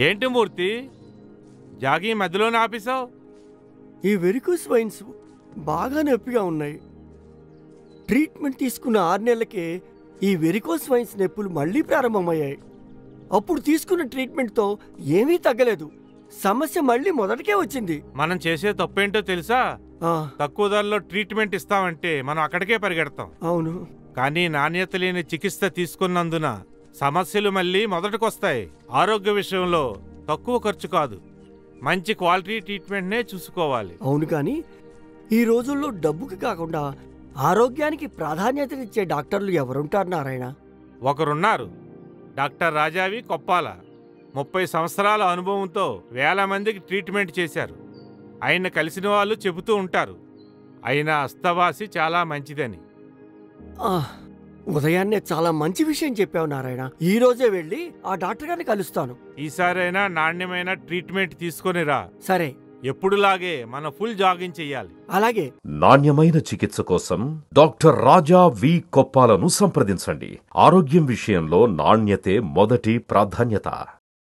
ఏంటి మూర్తి, జాగింగ్ మధ్యలోనే ఆపేశావు? ఈ వెరికోస్ వైన్స్ బాగా నొప్పిగా ఉన్నాయి. ట్రీట్మెంట్ తీసుకున్న 6 నెలలకే ఈ వెరికోస్ వైన్స్ నొప్పులు మళ్ళీ ప్రారంభమయ్యాయి. అప్పుడు తీసుకున్న ట్రీట్మెంట్తో ఏమీ తగ్గలేదు. సమస్య మళ్ళీ మొదటికే వచ్చింది. మనం చేసే తప్పేంటో తెలుసా? తక్కువ ధరలో ట్రీట్మెంట్ ఇస్తామంటే మనం అక్కడికే పరిగెడతాం. అవును, కానీ నాణ్యత లేని చికిత్స తీసుకున్నందున సమస్యలు మళ్ళీ మొదటికొస్తాయి. ఆరోగ్య విషయంలో తక్కువ ఖర్చు కాదు, మంచి క్వాలిటీ ట్రీట్మెంట్నే చూసుకోవాలి. అవును, కానీ ఈ రోజుల్లో డబ్బుకి కాకుండా ఆరోగ్యానికి ప్రాధాన్యతనిచ్చే డాక్టర్లు ఎవరుంటారు నారాయణ? ఒకరున్నారు, doctor రాజావి Coppola. 30 సంవత్సరాల అనుభవంతో వేల మందికి ట్రీట్మెంట్ చేశారు. ఆయన కలిసిన వాళ్ళు చెబుతూ ఉంటారు ఆయన అస్తవాసి చాలా మంచిదని. ఉదయాన్నే చాలా మంచి విషయం చెప్పావు నారాయణ. ఈ రోజే వెళ్ళి ఆ డాక్టర్ గారిని కలుస్తాను. ఈసారైనా నాణ్యమైన ట్రీట్మెంట్ తీసుకొనిరా. సరే, ఎప్పుడులాగే మనం ఫుల్ జాగింగ్ చెయ్యాలి. అలాగే. నాణ్యమైన చికిత్స కోసం డాక్టర్ రాజా వి కొప్పాలను సంప్రదించండి. ఆరోగ్యం విషయంలో నాణ్యతే మొదటి ప్రాధాన్యత.